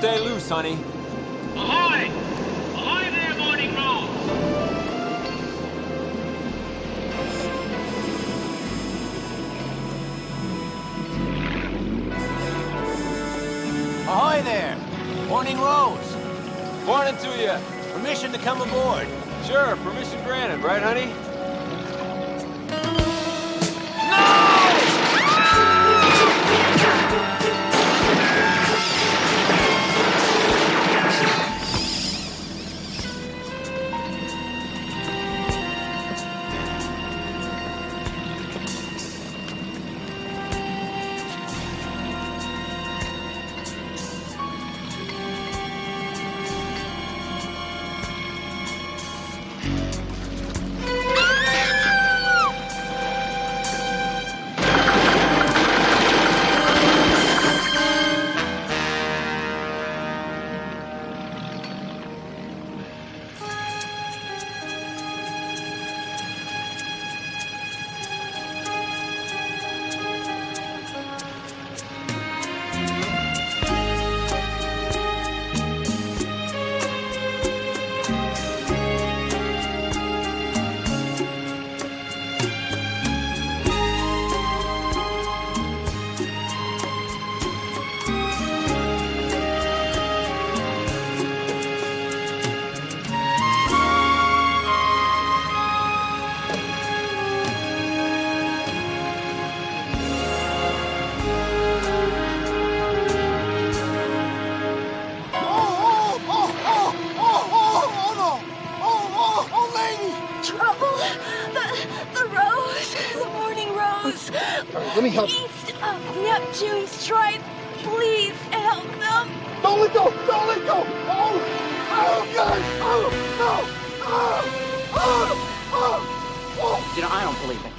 stay loose, honey. Ahoy! Ahoy there, Morning Rose! Ahoy there! Morning Rose. Morning to you. Permission to come aboard. Sure, permission granted, right, honey? Let me help. East of Neptune strike. Please help them. Don't let go! Don't let go! Oh! Oh, God! Oh, no! Oh! You know, I don't believe it.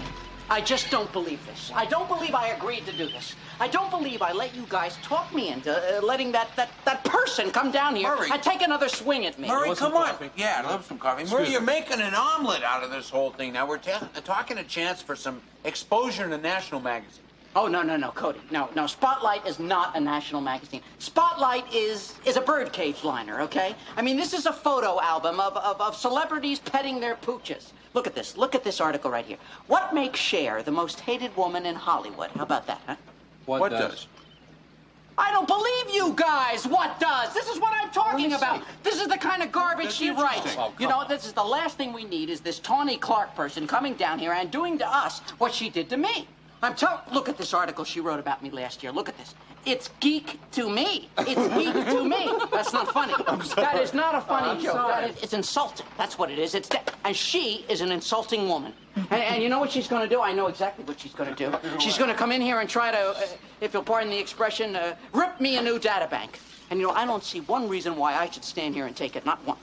I just don't believe this. I don't believe I agreed to do this. I don't believe I let you guys talk me into letting that person come down here and take another swing at me. Murray, come on. Yeah, I'd love some coffee. Murray, you're making an omelet out of this whole thing. Now, we're talking a chance for some exposure in a national magazine. Oh, no, Cody. No, Spotlight is not a national magazine. Spotlight is a birdcage liner, okay? I mean, this is a photo album of celebrities petting their pooches. Look at this. Look at this article right here. What makes Cher the most hated woman in Hollywood? How about that, huh? What does? I don't believe you guys. What does? This is what I'm talking about. This is the kind of garbage she writes. Oh, you know, this is the last thing we need is this Tawny Clark person coming down here and doing to us what she did to me. Look at this article she wrote about me last year. Look at this. It's geek to me. It's geek to me. That's not funny. That is not a funny joke. It's insulting. That's what it is. And she is an insulting woman. And you know what she's going to do? I know exactly what she's going to do. She's going to come in here and try to, if you'll pardon the expression, rip me a new databank. And, you know, I don't see one reason why I should stand here and take it. Not one.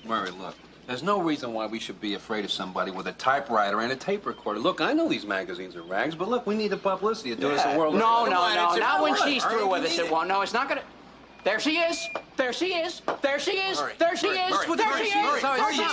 Murray, look. There's no reason why we should be afraid of somebody with a typewriter and a tape recorder. Look, I know these magazines are rags, but look, we need the publicity to do this in the world. No. Not when she's through with us, it won't. No, it's not going to... There she is. There she is. There she is. There she is. There she is. She's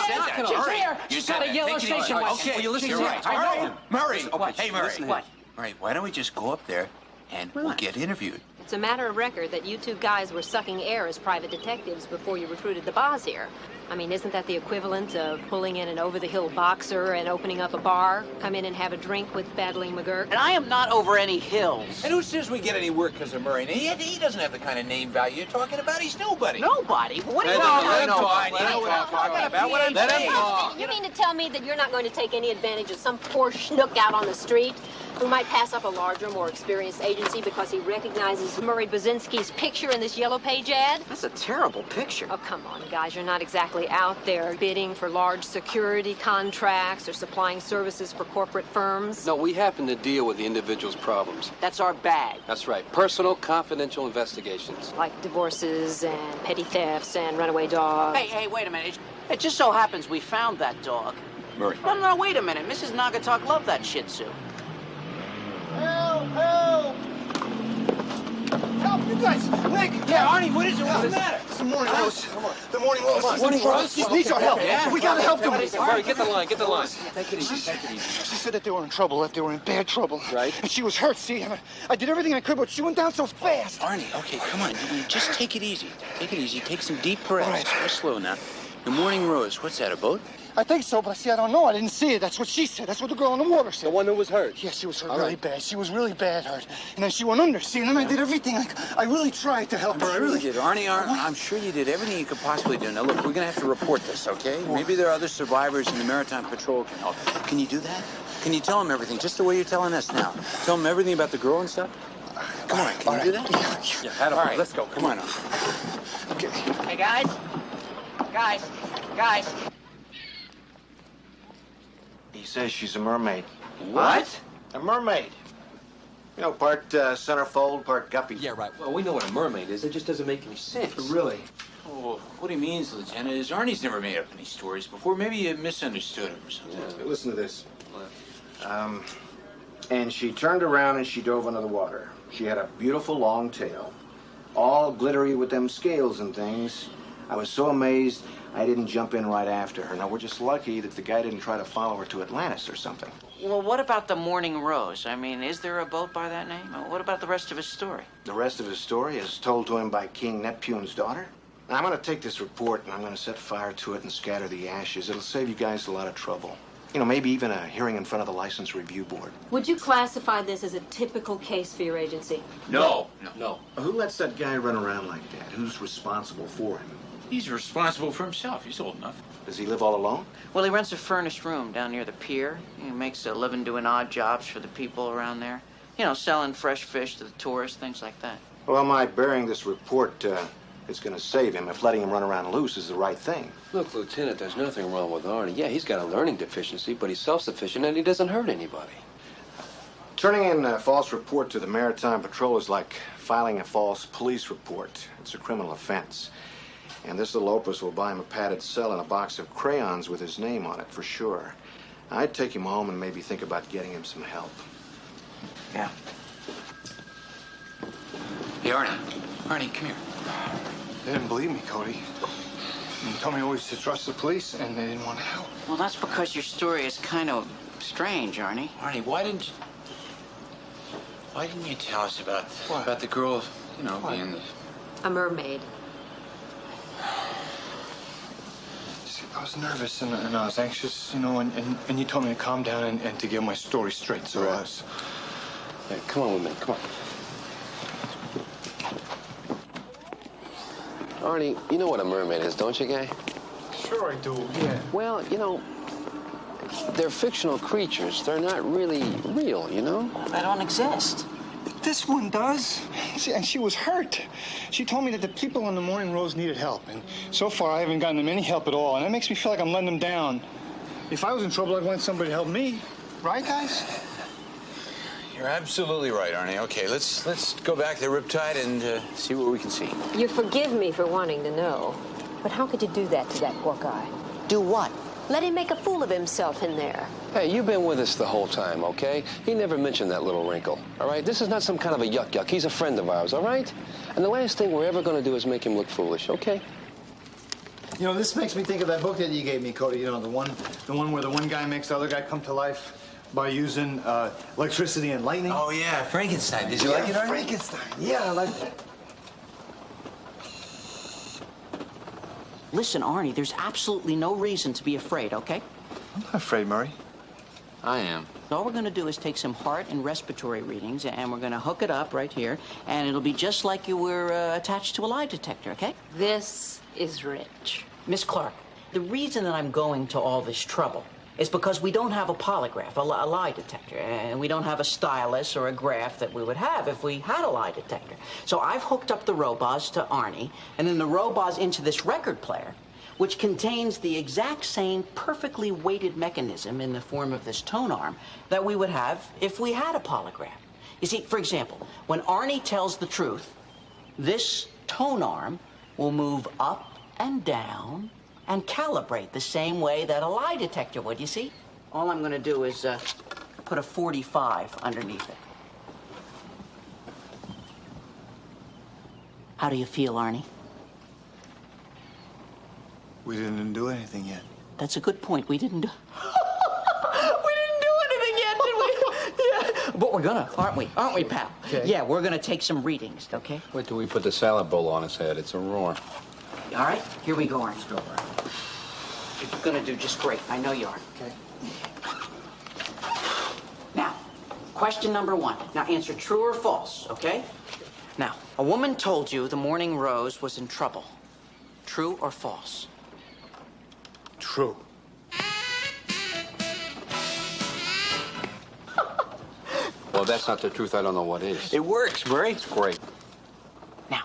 here. She's got a yellow station wagon. Okay, well, you listen. She's You're here. right. I know. Murray. Hey, Murray. What? Murray, why don't we just go up there and we'll get interviewed? It's a matter of record that you two guys were sucking air as private detectives before you recruited the boss here. I mean, isn't that the equivalent of pulling in an over-the-hill boxer and opening up a bar? Come in and have a drink with Battling McGurk? And I am not over any hills. And who says we get any work because of Murray? He doesn't have the kind of name value you're talking about. He's nobody. Nobody? What are you Let him talking talk. Let him talk. You mean to tell me that you're not going to take any advantage of some poor schnook out on the street who might pass up a larger, more experienced agency because he recognizes Murray Basinski's picture in this Yellow Page ad? That's a terrible picture. Oh, come on, guys. You're not exactly out there bidding for large security contracts or supplying services for corporate firms. No, we happen to deal with the individual's problems. That's our bag. That's right. Personal, confidential investigations. Like divorces and petty thefts and runaway dogs. Hey, wait a minute. It just so happens we found that dog. Murray. No, wait a minute. Mrs. Naugatuck loved that Shih Tzu. Help! Help! Help, you guys! Nick! Yeah, Arnie, what is it? What's the matter? It's the morning rose. The morning rose. Morning Rose? She needs our help. Yeah. We gotta help them. Murray, get the line, get the line. Take it easy, take it easy. She said that they were in trouble, that they were in bad trouble. Right. And she was hurt, see? And I did everything I could, but she went down so fast. Arnie, okay, come on. Just take it easy. Take it easy. Take some deep breaths. All right. Go slow now. The Morning Rose, what's that, a boat? I think so, but see, I don't know. I didn't see it. That's what she said. That's what the girl in the water said. The one who was hurt. Yeah, she was hurt really bad. She was really bad hurt. And then she went under, see? And then I did everything. I really tried to help her. I really did. Arnie, I'm sure you did everything you could possibly do. Now, look, we're going to have to report this, okay? Maybe there are other survivors in the Maritime Patrol can help. Can you do that? Can you tell them everything, just the way you're telling us now? Tell them everything about the girl and stuff? Come on, can you do that? Yeah, All right, let's go. Come on. Okay. Hey, guys. Guys. He says she's a mermaid. What? A mermaid. You know, part centerfold, part guppy. Yeah, right. Well, we know what a mermaid is. It just doesn't make any sense. Really? Oh, what he means, Lieutenant, is Arnie's never made up any stories before. Maybe you misunderstood him or something. Yeah, listen to this. And she turned around and she dove under the water. She had a beautiful long tail, all glittery with them scales and things. I was so amazed I didn't jump in right after her. Now, we're just lucky that the guy didn't try to follow her to Atlantis or something. Well, what about the Morning Rose? I mean, is there a boat by that name? What about the rest of his story? The rest of his story is told to him by King Neptune's daughter. Now, I'm going to take this report and I'm going to set fire to it and scatter the ashes. It'll save you guys a lot of trouble. You know, maybe even a hearing in front of the License Review Board. Would you classify this as a typical case for your agency? No. Who lets that guy run around like that? Who's responsible for him? He's responsible for himself. He's old enough. Does he live all alone? Well, he rents a furnished room down near the pier. He makes a living doing odd jobs for the people around there. You know, selling fresh fish to the tourists, things like that. Well, my burying this report is going to save him if letting him run around loose is the right thing. Look, Lieutenant, there's nothing wrong with Arnie. Yeah, he's got a learning deficiency, but he's self-sufficient and he doesn't hurt anybody. Turning in a false report to the Maritime Patrol is like filing a false police report. It's a criminal offense. And this little opus will buy him a padded cell and a box of crayons with his name on it, for sure. I'd take him home and maybe think about getting him some help. Yeah. Hey, Arnie. Arnie, come here. They didn't believe me, Cody. They told me always to trust the police, and they didn't want to help. Well, that's because your story is kind of strange, Arnie. Arnie, why didn't you tell us about the girl, you know, being the... A mermaid. See, I was nervous and I was anxious, you know, and you told me to calm down and to get my story straight, so I was... Hey, come on with me, come on. Arnie, you know what a mermaid is, don't you, Gay? Sure I do, yeah. Well, you know, they're fictional creatures. They're not really real, you know? They don't exist. This one does. See, and she was hurt. She told me that the people on the Morning Rose needed help, and so far I haven't gotten them any help at all, and that makes me feel like I'm letting them down. If I was in trouble, I'd want somebody to help me. Right, guys? You're absolutely right, Arnie. Okay, let's go back to Riptide and see what we can see. You forgive me for wanting to know, but how could you do that to that poor guy? Do what? Let him make a fool of himself in there. Hey, you've been with us the whole time, okay? He never mentioned that little wrinkle, all right? This is not some kind of a yuck-yuck. He's a friend of ours, all right? And the last thing we're ever going to do is make him look foolish, okay? You know, this makes me think of that book that you gave me, Cody. You know, the one where the one guy makes the other guy come to life by using electricity and lightning. Oh, yeah, Frankenstein. Did you like it, Arnie? Frankenstein. Yeah, I like that. Listen, Arnie, there's absolutely no reason to be afraid, okay? I'm not afraid, Murray. I am. All we're going to do is take some heart and respiratory readings, and we're going to hook it up right here, and it'll be just like you were attached to a lie detector, okay? This is rich. Miss Clark, the reason that I'm going to all this trouble is because we don't have a polygraph, a lie detector, and we don't have a stylus or a graph that we would have if we had a lie detector. So I've hooked up the robos to Arnie, and then the robos into this record player, which contains the exact same perfectly weighted mechanism in the form of this tone arm that we would have if we had a polygraph. You see, for example, when Arnie tells the truth, this tone arm will move up and down and calibrate the same way that a lie detector would, you see? All I'm going to do is put a 45 underneath it. How do you feel, Arnie? We didn't do anything yet. That's a good point. We didn't do... We didn't do anything yet, did we? Yeah. But we're gonna, aren't we? Aren't we, pal? Okay. Yeah, we're gonna take some readings, okay? Wait till we put the salad bowl on his head. It's a roar. All right, here we go, Arnie. You're gonna do just great. I know you are. Okay. Now, question number 1. Now, answer true or false, okay? Now, a woman told you the Morning Rose was in trouble. True or false? True. Well, that's not the truth. I don't know what is. It works, Murray. It's great. Now,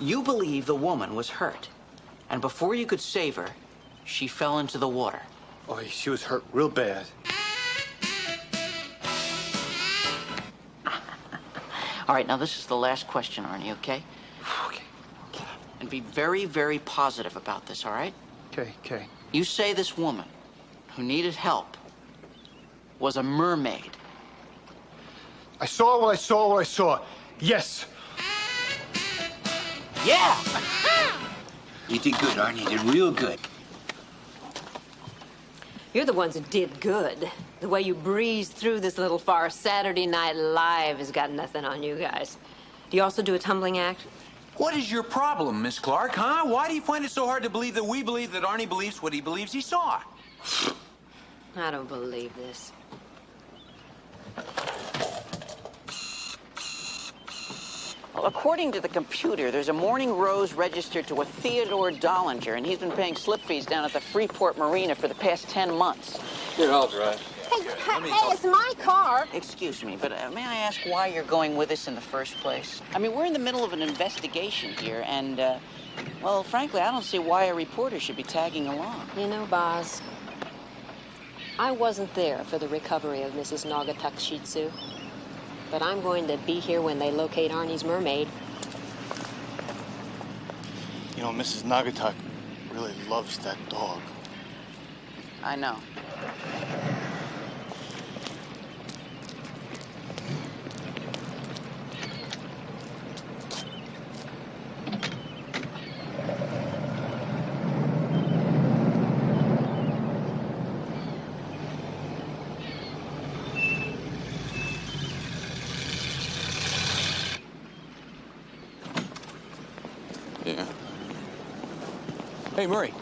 you believe the woman was hurt, and before you could save her, she fell into the water. Oh, she was hurt real bad. All right, now this is the last question, Arnie, okay? Okay. And be very, very positive about this, all right? Okay. You say this woman who needed help was a mermaid. I saw what I saw. Yes. Yeah! You did good, Arnie. You did real good. You're the ones who did good. The way you breezed through this little farce Saturday Night Live has got nothing on you guys. Do you also do a tumbling act? What is your problem, Miss Clark, huh? Why do you find it so hard to believe that we believe that Arnie believes what he believes he saw? I don't believe this. Well, according to the computer, there's a Morning Rose registered to a Theodore Dollinger, and he's been paying slip fees down at the Freeport Marina for the past 10 months. Here, I'll drive. Hey, it's my car. Excuse me, but may I ask why you're going with us in the first place? I mean, we're in the middle of an investigation here, and, well, frankly, I don't see why a reporter should be tagging along. You know, Boz, I wasn't there for the recovery of Mrs. Naugatuck Shih Tzu, but I'm going to be here when they locate Arnie's mermaid. You know, Mrs. Naugatuck really loves that dog. I know. Yeah. Hey, Murray.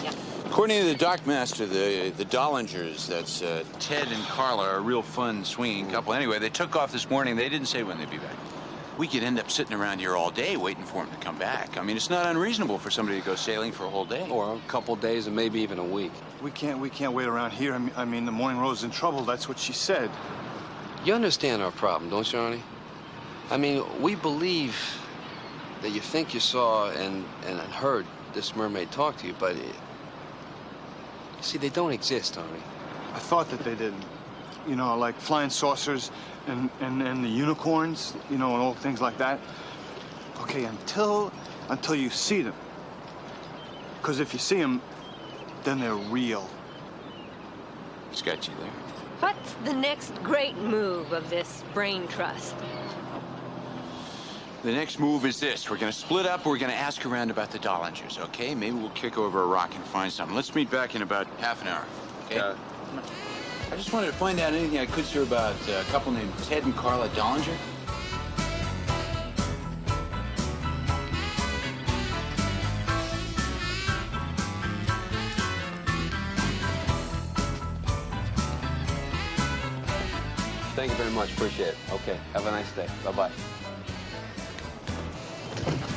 Yeah. According to the dockmaster, the Dollingers, that's Ted and Carla, are a real fun swinging couple. Anyway, they took off this morning. They didn't say when they'd be back. We could end up sitting around here all day waiting for them to come back. I mean, it's not unreasonable for somebody to go sailing for a whole day. Or a couple days and maybe even a week. We can't wait around here. I mean, the Morning Rose is in trouble. That's what she said. You understand our problem, don't you, Arnie? I mean, we believe that you think you saw and heard this mermaid talk to you, but see, they don't exist, Arnie. I thought that they didn't. You know, like flying saucers and the unicorns, you know, and all things like that. Okay, until you see them. Because if you see them, then they're real. It's got you there. What's the next great move of this brain trust? The next move is this. We're going to split up. We're going to ask around about the Dollingers, okay? Maybe we'll kick over a rock and find something. Let's meet back in about half an hour, okay? I just wanted to find out anything I could, sir, about a couple named Ted and Carla Dollinger. Thank you very much. Appreciate it. Okay. Have a nice day. Bye-bye.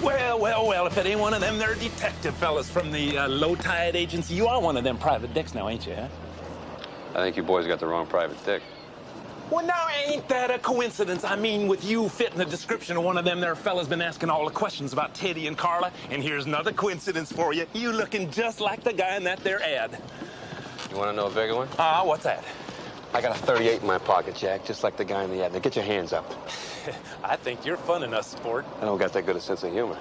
Well, if it ain't one of them, they're detective fellas from the Low Tide Agency. You are one of them private dicks now, ain't you, huh? I think you boys got the wrong private dick. Well, now, ain't that a coincidence? I mean, with you fitting the description of one of them there fellas been asking all the questions about Teddy and Carla, and here's another coincidence for you. You looking just like the guy in that there ad. You want to know a bigger one? What's that? I got a 38 in my pocket, Jack, just like the guy in the ad. Now, get your hands up. I think you're funning us, sport. I don't got that good a sense of humor.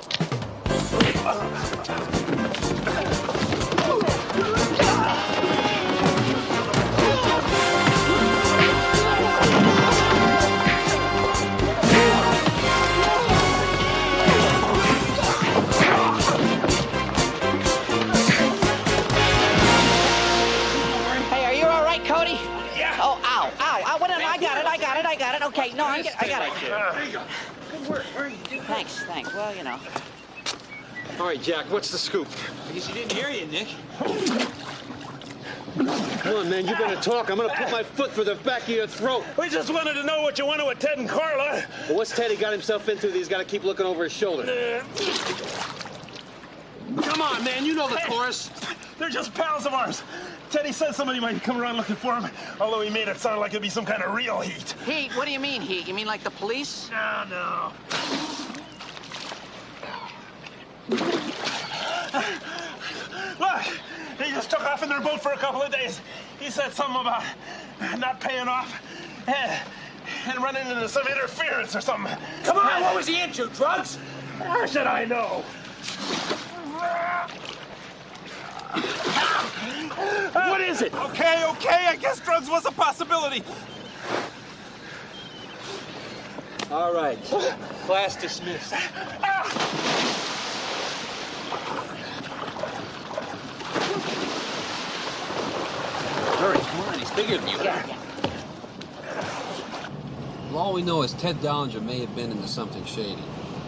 Arnie? Yeah. Oh, ow, ow, ow. What? I got it. Okay, no, I got it. There you go. Good work, Arnie. Thanks. Well, you know. All right, Jack, what's the scoop? I guess he didn't hear you, Nick. Come on, man, you better talk. I'm gonna put my foot through the back of your throat. We just wanted to know what you wanted with Ted and Carla. Well, what's Teddy got himself into that he's got to keep looking over his shoulder? Come on, man, you know the chorus. They're just pals of ours. Teddy said somebody might come around looking for him, although he made it sound like it'd be some kind of real heat. Heat? What do you mean heat? You mean like the police? No. Look, he just took off in their boat for a couple of days. He said something about not paying off and running into some interference or something. Come on, what was he into? Drugs? How should I know? What is it? Okay, I guess drugs was a possibility. All right. Class dismissed. Hurry, come on, he's bigger than you. Well, all we know is Ted Dollinger may have been into something shady.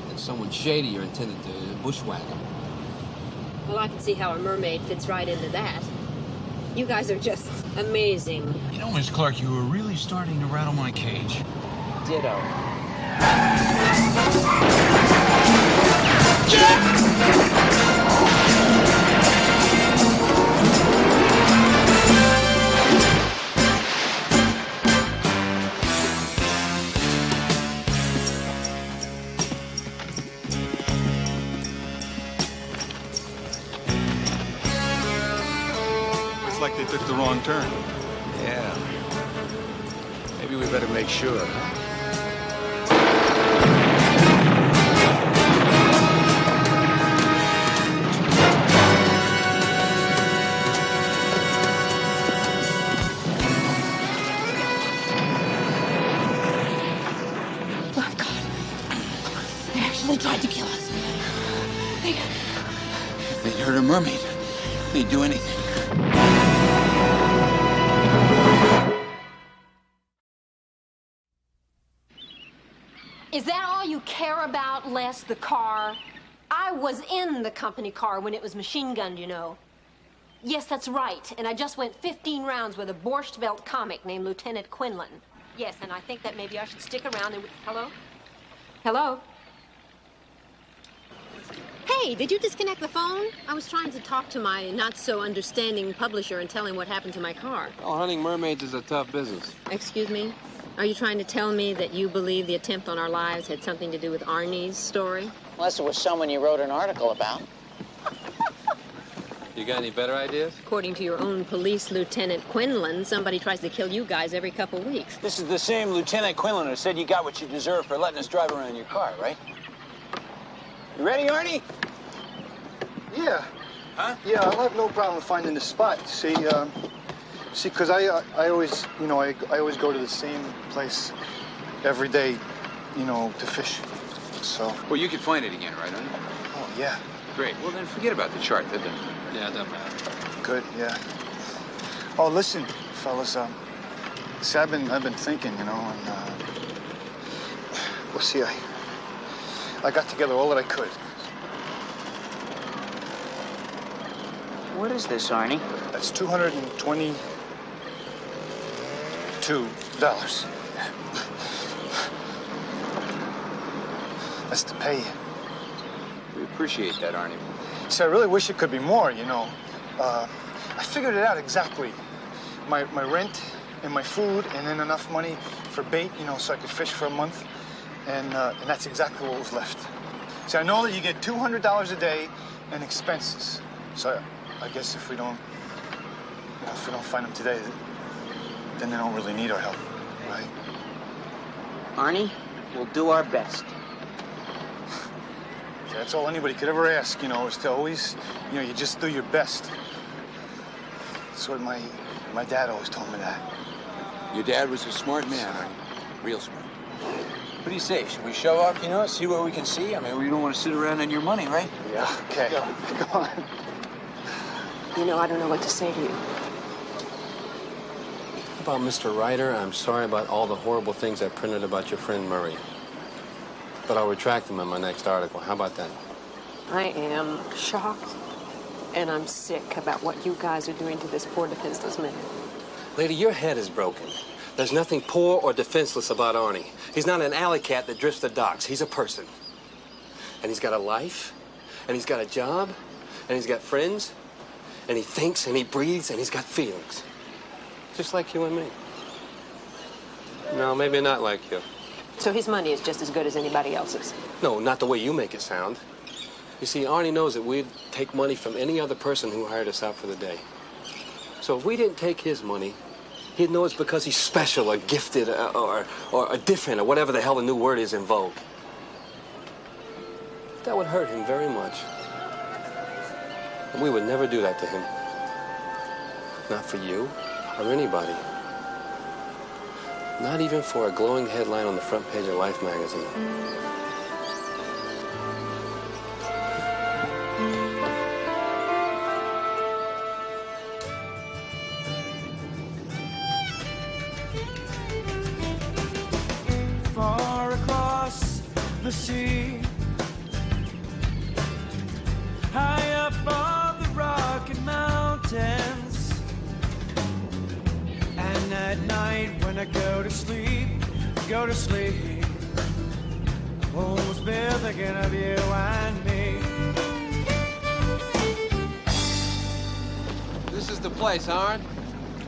And someone shadier intended to bushwhack him. Well, I can see how a mermaid fits right into that. You guys are just amazing. You know, Miss Clark, you were really starting to rattle my cage. Ditto. Looks like they took the wrong turn. Yeah. Maybe we better make sure, huh? My God. They actually tried to kill us. If they'd hurt a mermaid, they'd do anything. Is that all you care about, Les, the car? I was in the company car when it was machine gunned, you know. Yes, that's right. And I just went 15 rounds with a Borscht Belt comic named Lieutenant Quinlan. Yes, and I think that maybe I should stick around and... Hello? Hello? Hey, did you disconnect the phone? I was trying to talk to my not-so-understanding publisher and tell him what happened to my car. Oh, hunting mermaids is a tough business. Excuse me? Are you trying to tell me that you believe the attempt on our lives had something to do with Arnie's story? Unless it was someone you wrote an article about. You got any better ideas? According to your own police lieutenant Quinlan, somebody tries to kill you guys every couple weeks. This is the same Lieutenant Quinlan who said you got what you deserve for letting us drive around your car, right? You ready, Arnie? Yeah. Huh? Yeah, I'll have no problem finding the spot. See, because I always, I always go to the same place every day, to fish. So. Well, you could find it again, right, Arnie? Oh, yeah. Great. Well, then forget about the chart. That doesn't... Yeah, it doesn't matter. Good, yeah. Oh, listen, fellas, see, I've been thinking, and, well, see, I got together all that I could. What is this, Arnie? That's $222. That's to pay you. We appreciate that, Arnie. See, I really wish it could be more, I figured it out exactly. My rent and my food, and then enough money for bait, so I could fish for a month. And that's exactly what was left. See, I know that you get $200 a day and expenses. So I guess if we don't find them today, then they don't really need our help, right? Arnie, we'll do our best. Yeah, that's all anybody could ever ask, is to always, you just do your best. That's what my dad always told me that. Your dad was a smart man, Arnie. Real smart. What do you say? Should we show off, see what we can see? I mean, we don't want to sit around on your money, right? Yeah, okay. Come on. I don't know what to say to you. About Mr. Ryder, I'm sorry about all the horrible things I printed about your friend Murray. But I'll retract them in my next article. How about that? I am shocked, and I'm sick about what you guys are doing to this poor defenseless man. Lady, your head is broken. There's nothing poor or defenseless about Arnie. He's not an alley cat that drifts the docks. He's a person. And he's got a life, and he's got a job, and he's got friends, and he thinks, and he breathes, and he's got feelings. Just like you and me. No, maybe not like you. So his money is just as good as anybody else's? No, not the way you make it sound. You see, Arnie knows that we'd take money from any other person who hired us out for the day. So if we didn't take his money, he'd know it's because he's special or gifted or different or whatever the hell the new word is in vogue. That would hurt him very much. And we would never do that to him. Not for you or anybody. Not even for a glowing headline on the front page of Life magazine. Far across the sea, high up on the Rocky Mountains, and at night when I go to sleep, always been thinking of you and me. This is the place, Arn.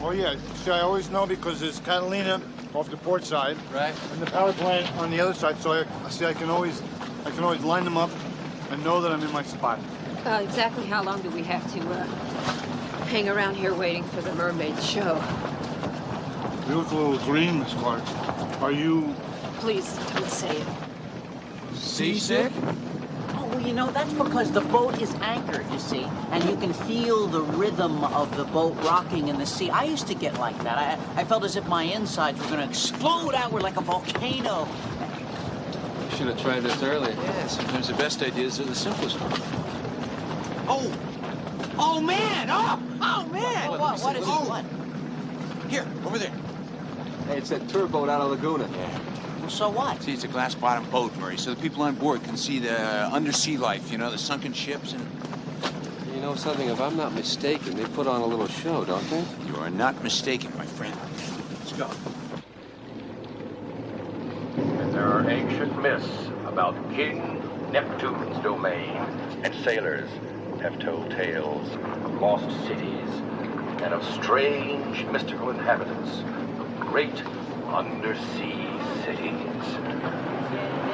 Oh, yeah. See, I always know because there's Catalina off the port side. Right. And the power plant on the other side, so I can always line them up and know that I'm in my spot. Exactly how long do we have to hang around here waiting for the mermaid show? You look a little green, Miss Clark. Are you... Please, don't say it. Seasick? Oh, well, you know, that's because the boat is anchored, you see, and you can feel the rhythm of the boat rocking in the sea. I used to get like that. I felt as if my insides were going to explode outward like a volcano. You should have tried this earlier. Yeah, sometimes the best ideas are the simplest ones. Oh, man! Oh, man! What is it? What? Here, over there. Hey, it's that tour boat out of Laguna. Yeah. Well, so what? See, it's a glass-bottom boat, Murray, so the people on board can see the undersea life, you know, the sunken ships and... You know something, if I'm not mistaken, they put on a little show, don't they? You are not mistaken, my friend. Let's go. And there are ancient myths about King Neptune's domain, and sailors have told tales of lost cities and of strange mystical inhabitants of great undersea cities.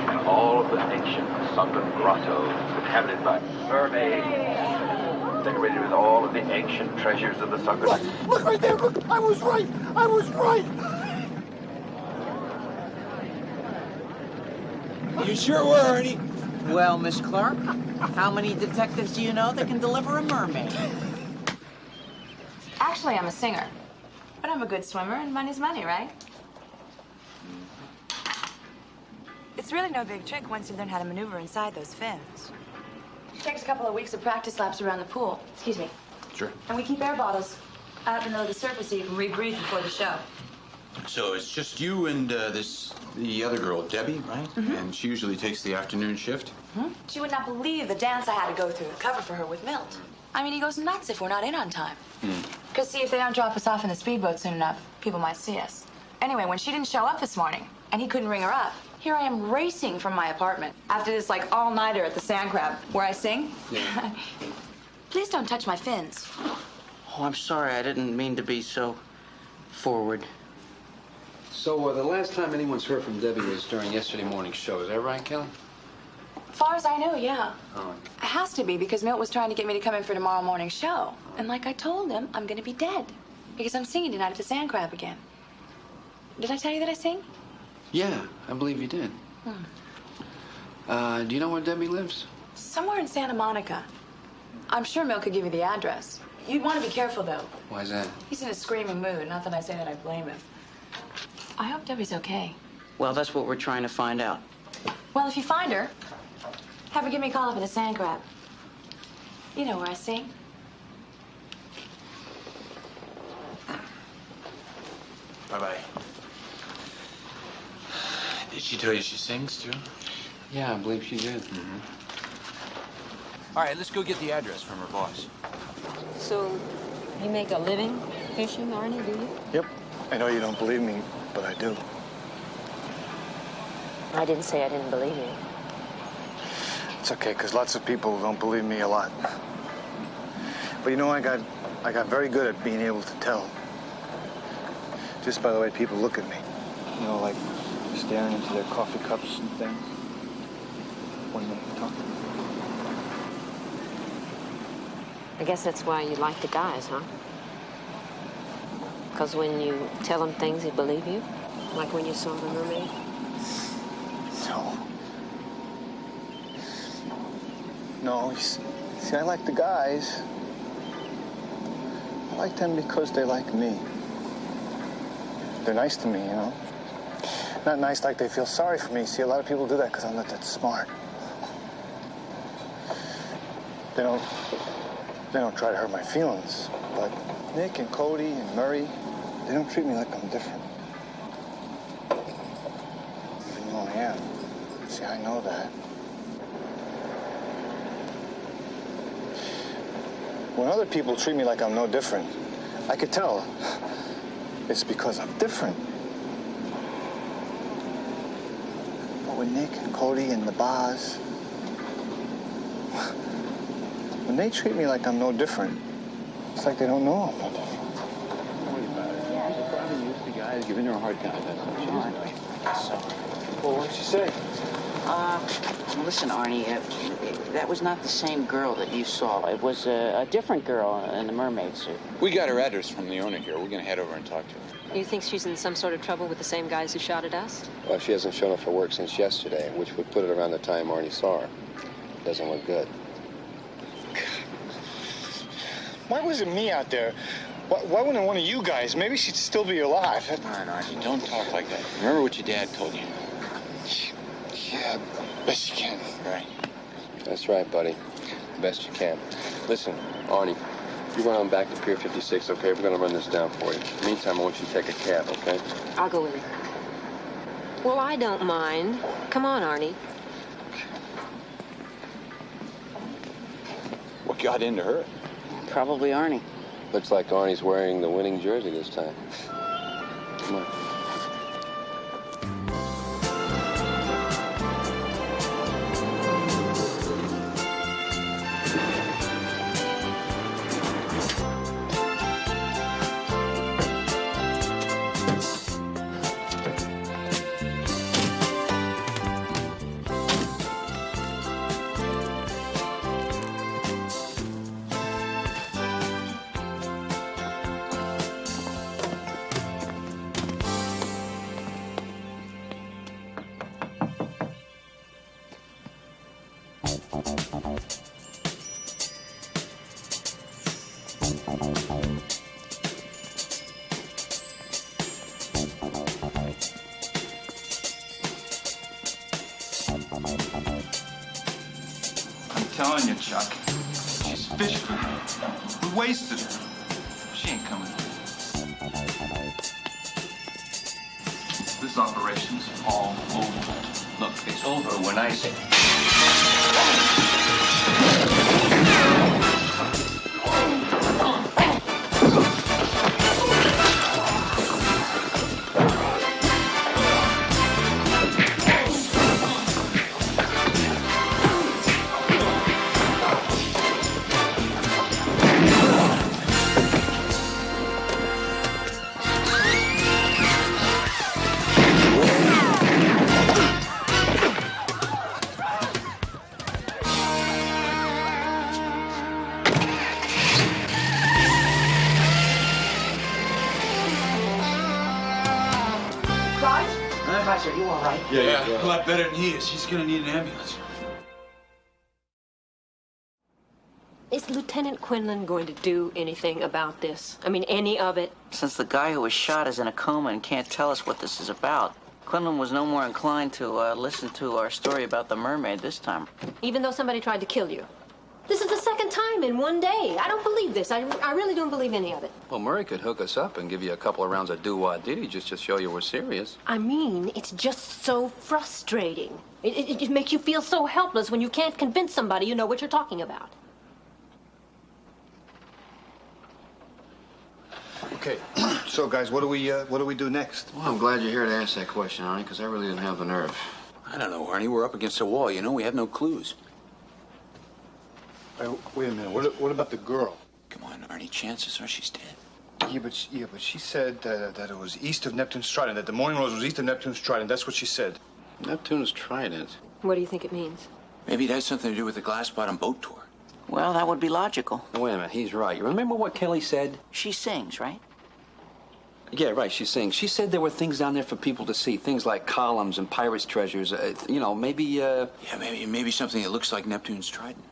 And all of the ancient sunken grottos inhabited by mermaids, decorated with all of the ancient treasures of the sunken... Look right there! Look! I was right! I was right! You sure were, Arnie. Well, Miss Clark, how many detectives do you know that can deliver a mermaid? Actually, I'm a singer. But I'm a good swimmer, and money's money, right? It's really no big trick once you learn how to maneuver inside those fins. It takes a couple of weeks of practice laps around the pool. Excuse me. Sure. And we keep air bottles out below the surface so you can rebreathe before the show. So it's just you and the other girl, Debbie, right? Mm-hmm. And she usually takes the afternoon shift? She would not believe the dance I had to go through to cover for her with Milt. I mean, he goes nuts if we're not in on time. Because, see, if they don't drop us off in the speedboat soon enough, people might see us. Anyway, when she didn't show up this morning, and he couldn't ring her up, here I am racing from my apartment after this, like, all-nighter at the Sand Crab, where I sing. Yeah. Please don't touch my fins. Oh, I'm sorry. I didn't mean to be so forward. So, the last time anyone's heard from Debbie was during yesterday morning's show. Is that right, Kelly? As far as I know, yeah. Oh. It has to be, because Milt was trying to get me to come in for tomorrow morning's show. And like I told him, I'm gonna be dead. Because I'm singing tonight at the Sand Crab again. Did I tell you that I sing? Yeah, I believe you did. Do you know where Debbie lives? Somewhere in Santa Monica. I'm sure Milt could give you the address. You'd want to be careful, though. Why's that? He's in a screaming mood. Not that I say that I blame him. I hope Debbie's okay. Well, that's what we're trying to find out. Well, if you find her, have her give me a call up at the Sand Crab. You know where I sing. Bye-bye. Did she tell you she sings, too? Yeah, I believe she did. All right, let's go get the address from her boss. So, you make a living fishing, Arnie, do you? Yep. I know you don't believe me, but I do. I didn't say I didn't believe you. It's okay, because lots of people don't believe me a lot. But you know, I got very good at being able to tell. Just by the way people look at me. You know, like staring into their coffee cups and things when they talk. I guess that's why you like the guys, huh? Because when you tell them things, they believe you? Like when you saw the mermaid? No, see, I like the guys. I like them because they like me. They're nice to me, you know? Not nice like they feel sorry for me. See, a lot of people do that because I'm not that smart. They don't try to hurt my feelings. But Nick and Cody and Murray, they don't treat me like I'm different. Even though I am. See, I know that. When other people treat me like I'm no different, I could tell it's because I'm different. But when Nick and Cody and the Baz, when they treat me like I'm no different, it's like they don't know I'm no different. Don't worry about it. Yeah, she's probably used to guys giving her a hard time. That's what she is. Well, what'd she say? Listen, Arnie, that was not the same girl that you saw. It was a different girl in the mermaid suit. We got her address from the owner here. We're going to head over and talk to her. You think she's in some sort of trouble with the same guys who shot at us? Well, she hasn't shown up for work since yesterday, which would put it around the time Arnie saw her. Doesn't look good. Why was it me out there? Why wasn't it one of you guys? Maybe she'd still be alive. All right, Arnie, don't talk like that. Remember what your dad told you. Yeah, best you can. Right. That's right, buddy. Best you can. Listen, Arnie, you run on back to Pier 56, okay? We're going to run this down for you. Meantime, I want you to take a cab, okay? I'll go with you. Well, I don't mind. Come on, Arnie. What got into her? Probably Arnie. Looks like Arnie's wearing the winning jersey this time. Come on. I'm telling you, Chuck, she's fish food. We wasted her. She ain't coming. This operation's all over. Look, it's over when I say. Are you all right? Yeah, a lot better than he is. He's gonna need an ambulance. Is Lieutenant Quinlan going to do anything about this? I mean, any of it? Since the guy who was shot is in a coma and can't tell us what this is about, Quinlan was no more inclined to listen to our story about the mermaid this time. Even though somebody tried to kill you? This is the second time in one day. I don't believe this. I really don't believe any of it. Well, Murray could hook us up and give you a couple of rounds of do-wah-diddy just to show you we're serious. I mean, it's just so frustrating. It makes you feel so helpless when you can't convince somebody you know what you're talking about. Okay, so guys, what do we do next? Well, I'm glad you're here to ask that question, Arnie, because I really didn't have the nerve. I don't know, Arnie. We're up against a wall. You know, we have no clues. Wait a minute. What about the girl? Come on, Arnie. Chances are she's dead. Yeah, but she said that it was east of Neptune's Trident. That the Morning Rose was east of Neptune's Trident. That's what she said. Neptune's Trident. What do you think it means? Maybe it has something to do with the glass-bottom boat tour. Well, that would be logical. Wait a minute, he's right. You remember what Kelly said? She sings, right? Yeah, right, she sings. She said there were things down there for people to see, things like columns and pirates' treasures. You know, maybe, Yeah, maybe something that looks like Neptune's Trident.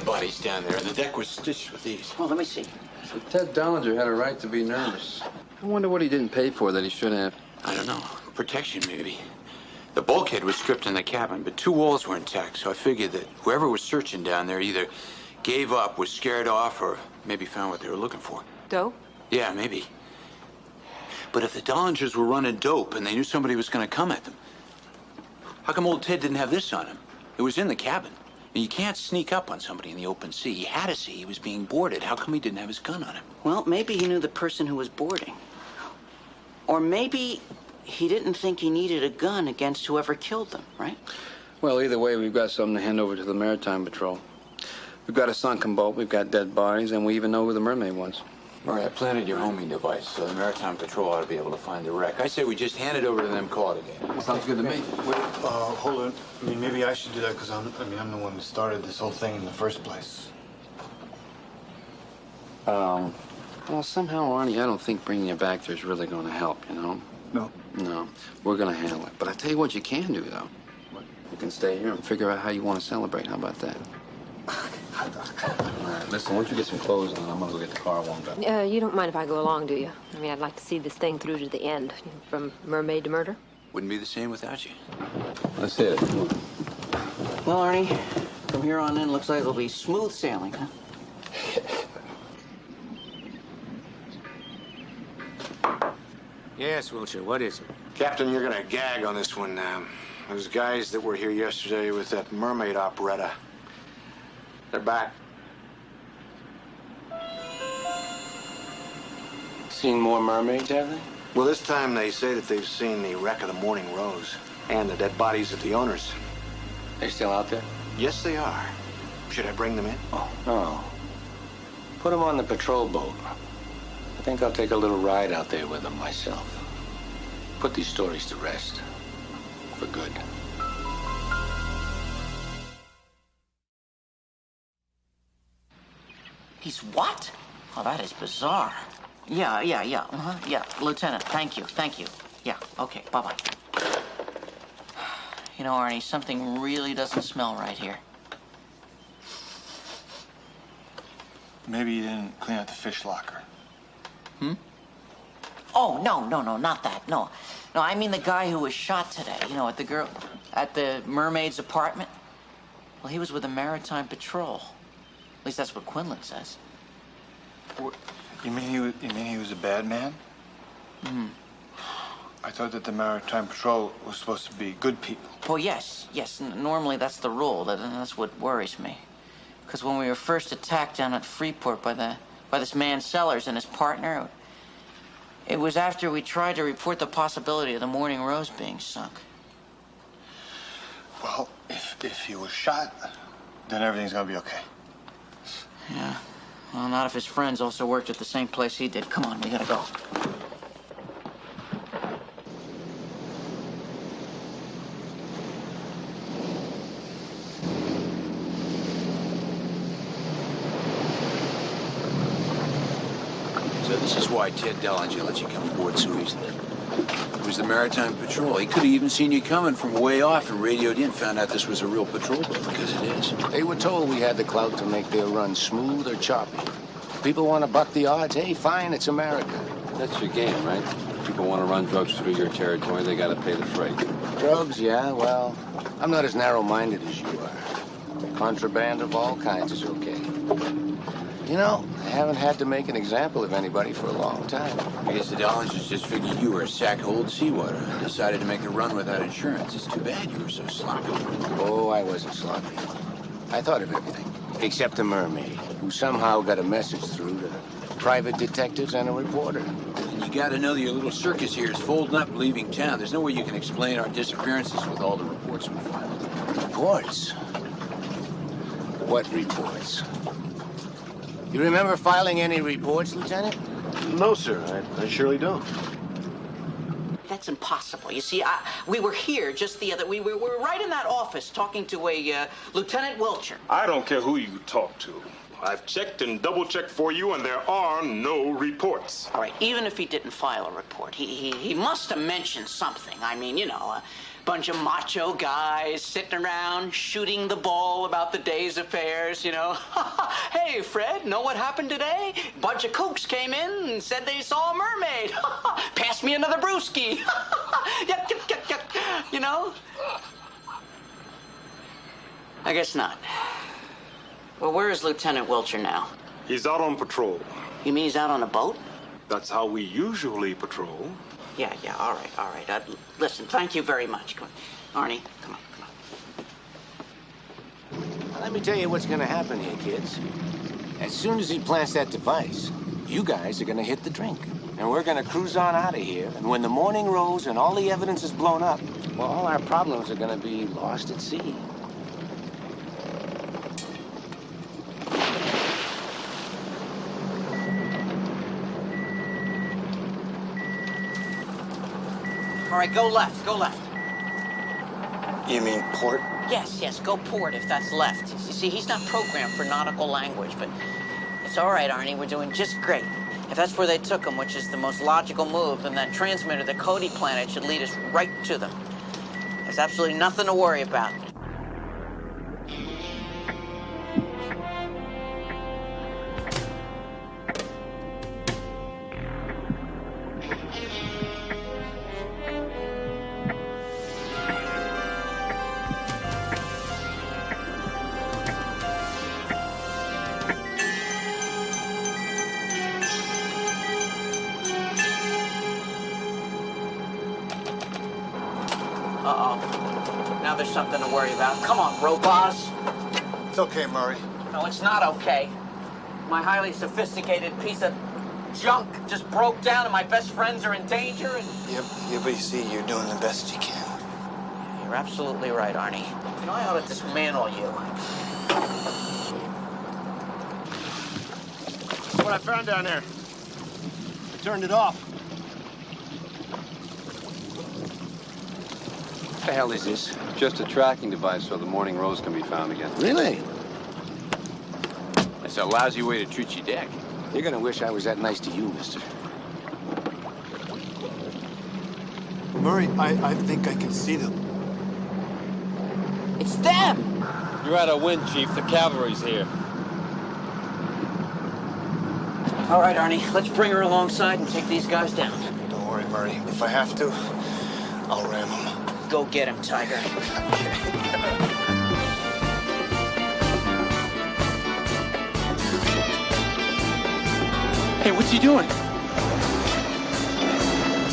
Bodies down there, and the deck was stitched with these. Well, let me see. So Ted Dollinger had a right to be nervous. I wonder what he didn't pay for that he should have. I don't know. Protection, maybe. The bulkhead was stripped in the cabin, but 2 walls were intact, so I figured that whoever was searching down there either gave up, was scared off, or maybe found what they were looking for. Dope? Yeah, maybe. But if the Dollingers were running dope and they knew somebody was going to come at them, how come old Ted didn't have this on him? It was in the cabin. And you can't sneak up on somebody in the open sea. He had to see he was being boarded. How come he didn't have his gun on him? Well, maybe he knew the person who was boarding. Or maybe he didn't think he needed a gun against whoever killed them, right? Well, either way, we've got something to hand over to the Maritime Patrol. We've got a sunken boat, we've got dead bodies, and we even know who the mermaid was. All right, I planted your homing device, so the Maritime Patrol ought to be able to find the wreck. I say we just hand it over to them, call it a day. Sounds good to me. Wait, hold on. I mean, maybe I should do that because I'm the one who started this whole thing in the first place. Well, somehow, Arnie, I don't think bringing you back there is really going to help, you know? No. No, we're going to handle it. But I tell you what you can do, though. You can stay here and figure out how you want to celebrate. How about that? All right, listen, why don't you get some clothes on? I'm going to go get the car warmed up. You don't mind if I go along, do you? I mean, I'd like to see this thing through to the end, from mermaid to murder. Wouldn't be the same without you. Let's hit it. Well, Arnie, from here on in, looks like it'll be smooth sailing, huh? Yes, Wiltshire, what is it? Captain, you're gonna gag on this one. Those guys that were here yesterday with that mermaid operetta, they're back. Seen more mermaids, have they? Well, this time they say that they've seen the wreck of the Morning Rose and the dead bodies of the owners. They still out there? Yes, they are. Should I bring them in? Oh, no. Put them on the patrol boat. I think I'll take a little ride out there with them myself. Put these stories to rest. For good. He's what? Oh, that is bizarre. Yeah. Yeah, Lieutenant, thank you. Yeah, okay, bye-bye. You know, Arnie, something really doesn't smell right here. Maybe you didn't clean out the fish locker. Oh, no, not that. No, I mean the guy who was shot today, you know, at the mermaid's apartment. Well, he was with the Maritime Patrol. At least that's what Quinlan says. You mean he was a bad man? I thought that the Maritime Patrol was supposed to be good people. Well, yes. Normally that's the rule. That's what worries me. Because when we were first attacked down at Freeport by this man Sellers and his partner, it was after we tried to report the possibility of the Morning Rose being sunk. Well, if he was shot, then everything's gonna be okay. Yeah. Well, not if his friends also worked at the same place he did. Come on, we gotta go. So this is why Ted Dellinger let you come aboard so easily. It was the Maritime Patrol. He could have even seen you coming from way off and radioed in, found out this was a real patrol boat, because it is. They were told we had the clout to make their run smooth or choppy. If people want to buck the odds, hey, fine, it's America. That's your game, right? People want to run drugs through your territory, they got to pay the freight. Drugs, yeah, well, I'm not as narrow-minded as you are. Contraband of all kinds is okay. You know, I haven't had to make an example of anybody for a long time. I guess the Dellingers just figured you were a sack of old seawater and decided to make a run without insurance. It's too bad you were so sloppy. Oh, I wasn't sloppy. I thought of everything, except the mermaid, who somehow got a message through to private detectives and a reporter. And you gotta know that your little circus here is folding up, leaving town. There's no way you can explain our disappearances with all the reports we filed. Reports? What reports? You remember filing any reports, Lieutenant? No, sir. I surely don't. That's impossible. You see, we were here just the other... We were right in that office talking to a Lieutenant Wilcher. I don't care who you talk to. I've checked and double-checked for you, and there are no reports. All right, even if he didn't file a report, he must have mentioned something. I mean, you know, a bunch of macho guys sitting around shooting the ball about the day's affairs, you know. Hey, Fred, know what happened today? Bunch of kooks came in and said they saw a mermaid. Pass me another brewski. You know? I guess not. Well, where is Lieutenant Wilcher now? He's out on patrol. You mean he's out on a boat? That's how we usually patrol. Yeah, all right. Listen, thank you very much. Come on. Arnie, come on. Let me tell you what's gonna happen here, kids. As soon as he plants that device, you guys are gonna hit the drink. And we're gonna cruise on out of here. And when the Morning Rose and all the evidence is blown up, well, all our problems are gonna be lost at sea. All right, go left. You mean port? Yes, go port if that's left. You see, he's not programmed for nautical language, but it's all right, Arnie. We're doing just great. If that's where they took him, which is the most logical move, then that transmitter that Cody planted should lead us right to them. There's absolutely nothing to worry about. Now there's something to worry about. Come on, robots. It's okay, Murray. No, it's not okay. My highly sophisticated piece of junk just broke down and my best friends are in danger and... Yep, but you see, you're doing the best you can. You're absolutely right, Arnie. You know, I ought to dismantle you. That's what I found down there. I turned it off. What the hell is this? Just a tracking device so the morning rose can be found again. Really? That's a lousy way to treat your deck. You're gonna wish I was that nice to you, mister. Murray, I think I can see them. It's them! You're out of wind, Chief. The cavalry's here. All right, Arnie, let's bring her alongside and take these guys down. Don't worry, Murray. If I have to, I'll ram them. Go get him, Tiger. Hey, what's he doing?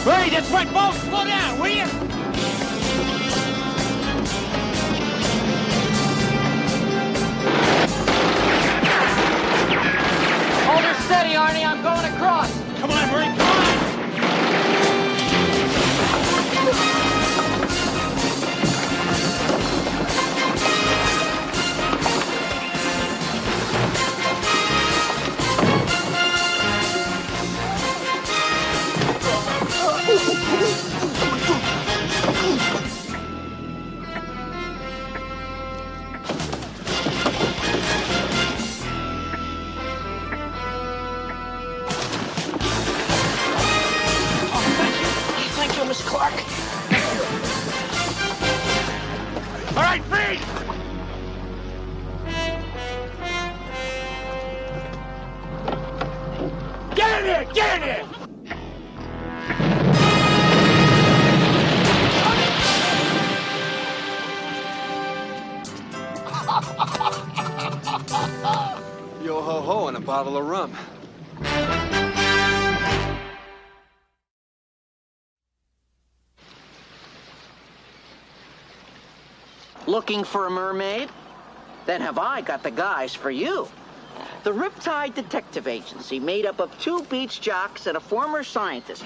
Murray, that's right, boat! Slow down, will you? Hold her steady, Arnie. I'm going across. Come on, Murray, come on! Thank you, Miss Clark. All right, freeze! Get in here! Get in here! Yo ho ho and a bottle of rum. Looking for a mermaid? Then have I got the guys for you. The Riptide Detective Agency, made up of 2 beach jocks and a former scientist,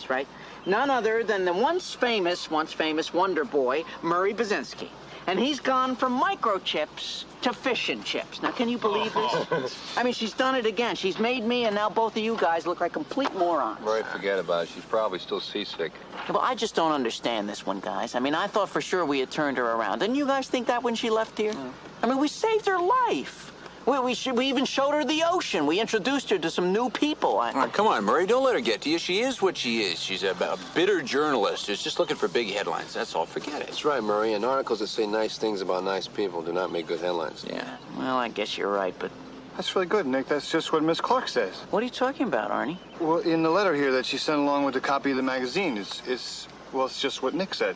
right? None other than the once famous wonder boy, Murray Basinski. And he's gone from microchips to fish and chips. Now, can you believe this? I mean, she's done it again. She's made me and now both of you guys look like complete morons. Murray, forget about it. She's probably still seasick. Well, I just don't understand this one, guys. I mean, I thought for sure we had turned her around. Didn't you guys think that when she left here? I mean, we saved her life. We even showed her the ocean. We introduced her to some new people. All right, come on, Murray. Don't let her get to you. She is what she is. She's a bitter journalist who's just looking for big headlines. That's all. Forget it. That's right, Murray. And articles that say nice things about nice people do not make good headlines. Yeah, well, I guess you're right, but... That's really good, Nick. That's just what Miss Clark says. What are you talking about, Arnie? Well, in the letter here that she sent along with the copy of the magazine, it's just what Nick said.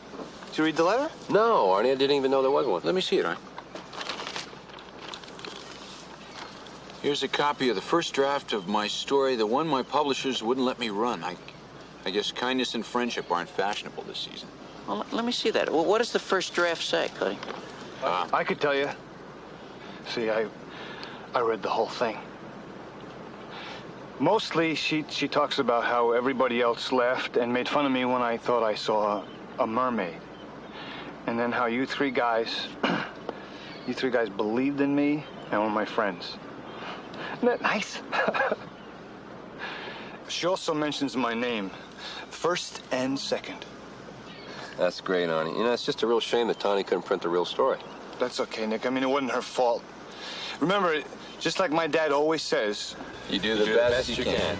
Did you read the letter? No, Arnie, I didn't even know there was one. Let me see it, Arnie. Here's a copy of the first draft of my story, the one my publishers wouldn't let me run. I guess kindness and friendship aren't fashionable this season. Well, let me see that. Well, what does the first draft say, Cuddy? I could tell you. See, I read the whole thing. Mostly, she talks about how everybody else laughed and made fun of me when I thought I saw a mermaid. And then how you three guys believed in me and were my friends. Isn't that nice? She also mentions my name, first and second. That's great, Arnie. You know, it's just a real shame that Tawny couldn't print the real story. That's okay, Nick. I mean, it wasn't her fault. Remember, just like my dad always says, you do the best you can.